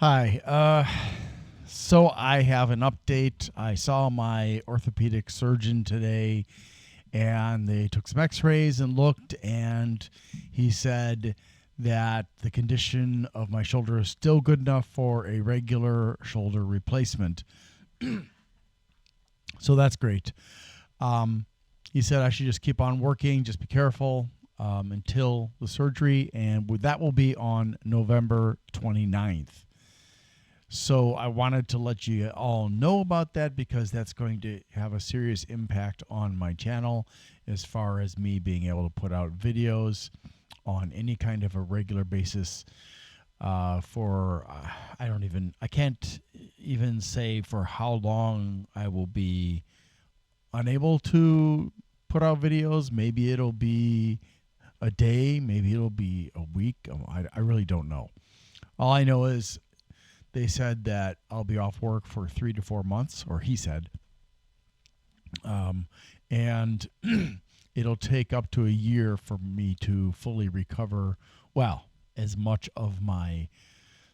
Hi. So I have an update. I saw my orthopedic surgeon today, and they took some x-rays and looked, and he said that the condition of my shoulder is still good enough for a regular shoulder replacement. So that's great. Um, he said I should just keep on working, just be careful until the surgery, and that will be on November 29th. So I wanted to let you all know about that because that's going to have a serious impact on my channel as far as me being able to put out videos on any kind of a regular basis I can't even say for how long I will be unable to put out videos. Maybe it'll be a day, maybe it'll be a week. I really don't know. All I know is they said that I'll be off work for 3 to 4 months, or he said, and it'll take up to a year for me to fully recover, well, as much of my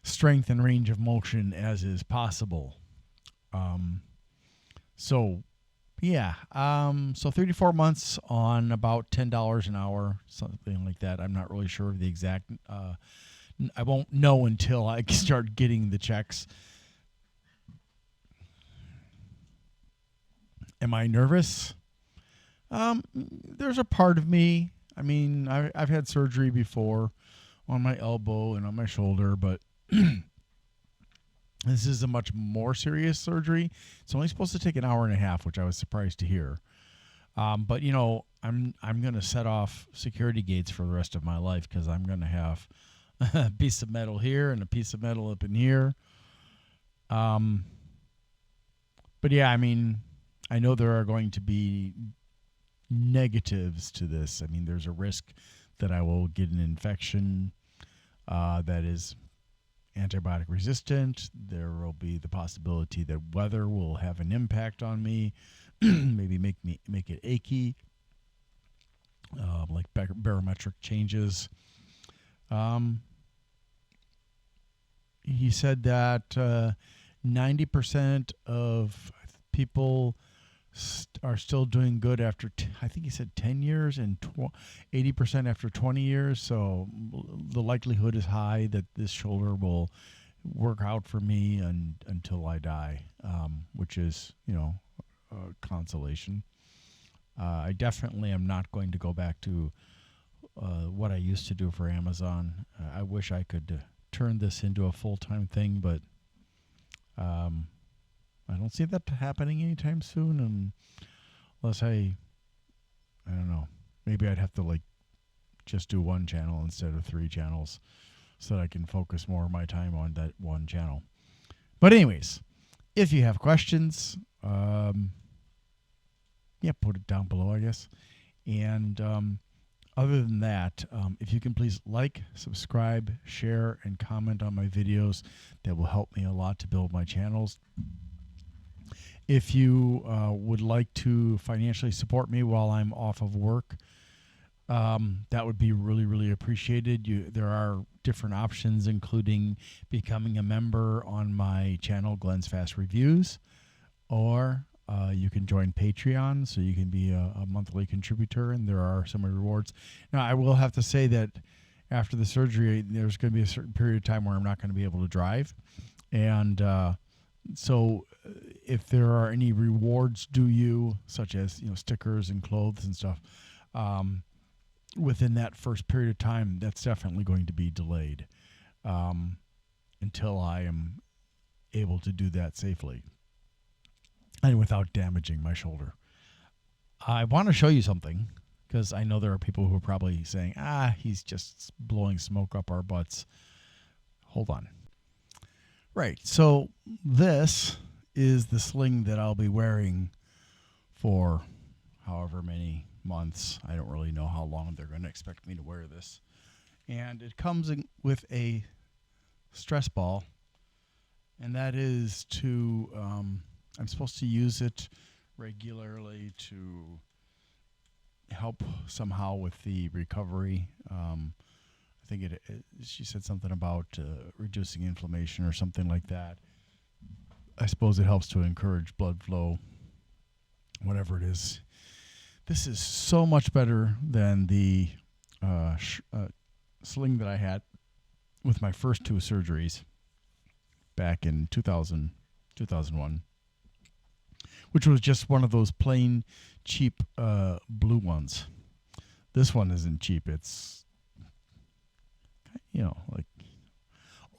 strength and range of motion as is possible. So, yeah, so 3 to 4 months on about $10 an hour, something like that. I'm not really sure of the exact. I won't know until I start getting the checks. Am I nervous? There's a part of me. I mean, I've had surgery before on my elbow and on my shoulder, but this is a much more serious surgery. It's only supposed to take an hour and a half, which I was surprised to hear. But you know, I'm going to set off security gates for the rest of my life because I'm going to have a piece of metal here and a piece of metal up in here. But yeah, I mean, I know there are going to be negatives to this. I mean, there's a risk that I will get an infection that is antibiotic resistant. There will be the possibility that weather will have an impact on me, maybe make it achy, like barometric changes. He said that 90% of people are still doing good after, I think he said 10 years and 80% after 20 years. So the likelihood is high that this shoulder will work out for me until I die, which is, you know, consolation. I definitely am not going to go back to what I used to do for Amazon. I wish I could turn this into a full-time thing, but I don't see that happening anytime soon, and unless I don't know, maybe I'd have to like just do one channel instead of 3 channels so that I can focus more of my time on that one channel. But anyways, if you have questions, yeah, put it down below, I guess. And other than that, if you can please like, subscribe, share, and comment on my videos, that will help me a lot to build my channels. If you would like to financially support me while I'm off of work, that would be really, really appreciated. There are different options, including becoming a member on my channel, Glenn's Fast Reviews, or you can join Patreon, so you can be a monthly contributor, and there are some rewards. Now, I will have to say that after the surgery, there's going to be a certain period of time where I'm not going to be able to drive, and so if there are any rewards due you, such as, you know, stickers and clothes and stuff, within that first period of time, that's definitely going to be delayed until I am able to do that safely and without damaging my shoulder. I want to show you something because I know there are people who are probably saying, he's just blowing smoke up our butts. Hold on. Right, so this is the sling that I'll be wearing for however many months. I don't really know how long they're going to expect me to wear this. And it comes with a stress ball, and that is to, I'm supposed to use it regularly to help somehow with the recovery. I think she said something about reducing inflammation or something like that. I suppose it helps to encourage blood flow, whatever it is. This is so much better than the sling that I had with my first two surgeries back in 2001, which was just one of those plain, cheap blue ones. This one isn't cheap. It's, like,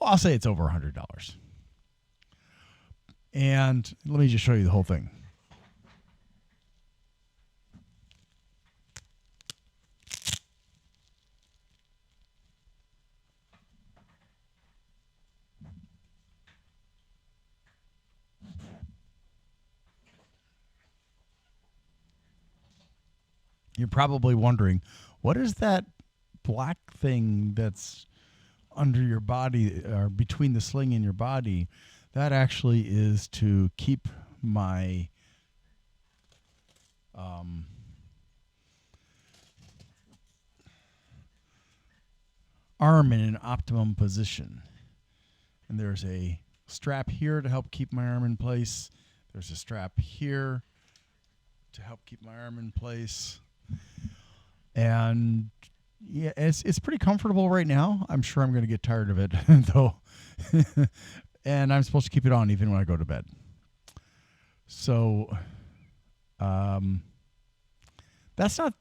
well, I'll say it's over $100. And let me just show you the whole thing. You're probably wondering, what is that black thing that's under your body or between the sling and your body? That actually is to keep my arm in an optimum position. And there's a strap here to help keep my arm in place. There's a strap here to help keep my arm in place. And yeah, it's pretty comfortable right now. I'm sure I'm going to get tired of it, though. And I'm supposed to keep it on even when I go to bed. So that's not,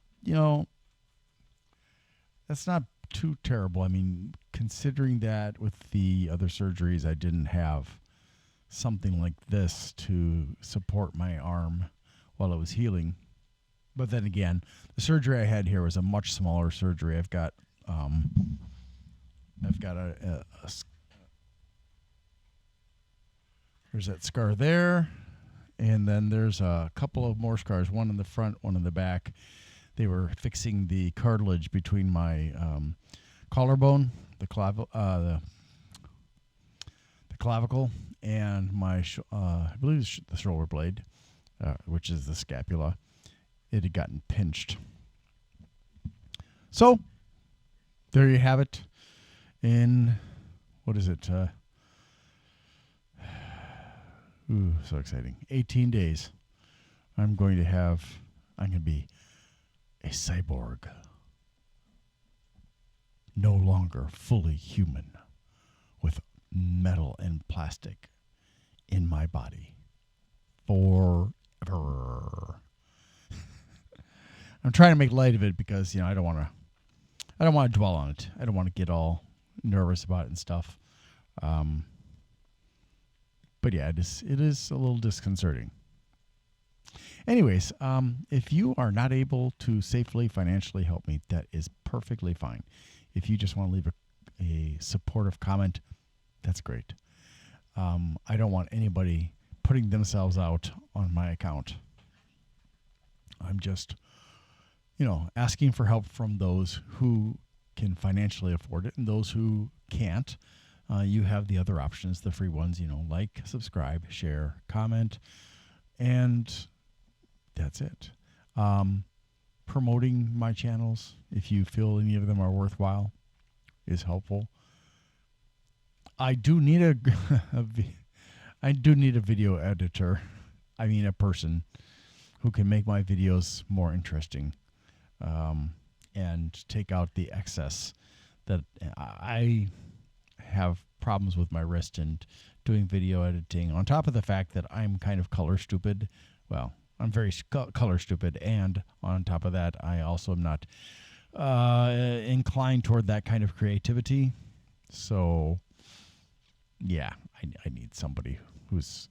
that's not too terrible. I mean, considering that with the other surgeries, I didn't have something like this to support my arm while it was healing. But then again, the surgery I had here was a much smaller surgery. I've got there's that scar there, and then there's a couple of more scars, one in the front, one in the back. They were fixing the cartilage between my collarbone, the clavicle, and my I believe it's the shoulder blade, which is the scapula. It had gotten pinched. So there you have it. In what is it? So exciting! 18 days. I'm going to be a cyborg, no longer fully human, with metal and plastic in my body forever. I'm trying to make light of it because I don't want to dwell on it. I don't want to get all nervous about it and stuff. But yeah, it is a little disconcerting. Anyways, if you are not able to safely financially help me, that is perfectly fine. If you just want to leave a supportive comment, that's great. I don't want anybody putting themselves out on my account. I'm just, asking for help from those who can financially afford it, and those who can't. You have the other options, the free ones, like, subscribe, share, comment, and that's it. Promoting my channels, if you feel any of them are worthwhile, is helpful. I do need a video editor. I mean, a person who can make my videos more interesting, and take out the excess that I have problems with my wrist and doing video editing, on top of the fact that I'm kind of color stupid. Well, I'm very color stupid, and on top of that, I also am not inclined toward that kind of creativity. So yeah, I need somebody who's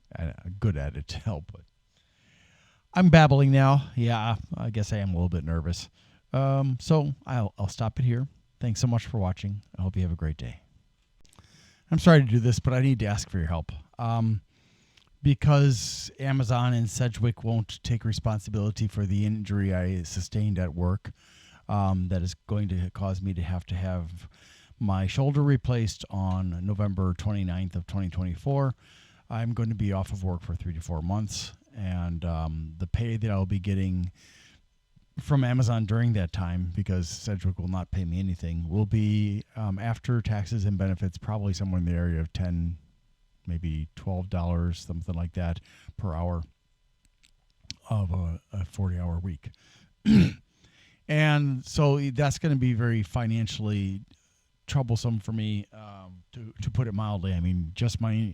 good at it to help. But I'm babbling now. Yeah, I guess I am a little bit nervous. So I'll stop it here. Thanks so much for watching. I hope you have a great day. I'm sorry to do this, but I need to ask for your help. Because Amazon and Sedgwick won't take responsibility for the injury I sustained at work, that is going to cause me to have my shoulder replaced on November 29th of 2024. I'm going to be off of work for 3 to 4 months, and the pay that I'll be getting from Amazon during that time, because Sedgwick will not pay me anything, will be after taxes and benefits, probably somewhere in the area of $10, maybe $12, something like that, per hour of a 40-hour week. And so that's going to be very financially troublesome for me, to put it mildly. I mean, just my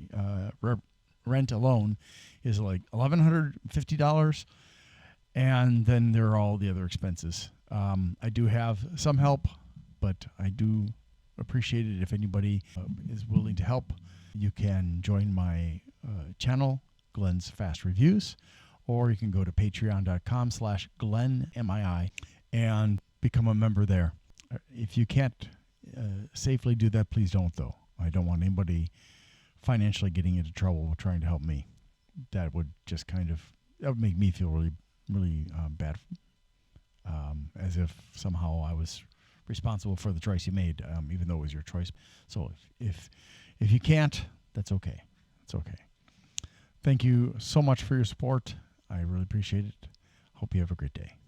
rent alone is like $1,150, and then there are all the other expenses. I do have some help, but I do appreciate it if anybody is willing to help. You can join my channel, Glenn's Fast Reviews, or you can go to patreon.com/GlennMII and become a member there. If you can't safely do that, please don't, though. I don't want anybody financially getting into trouble trying to help me. That would just that would make me feel really, really bad, as if somehow I was responsible for the choice you made, even though it was your choice. So if you can't, that's okay. It's okay. Thank you so much for your support. I really appreciate it. Hope you have a great day.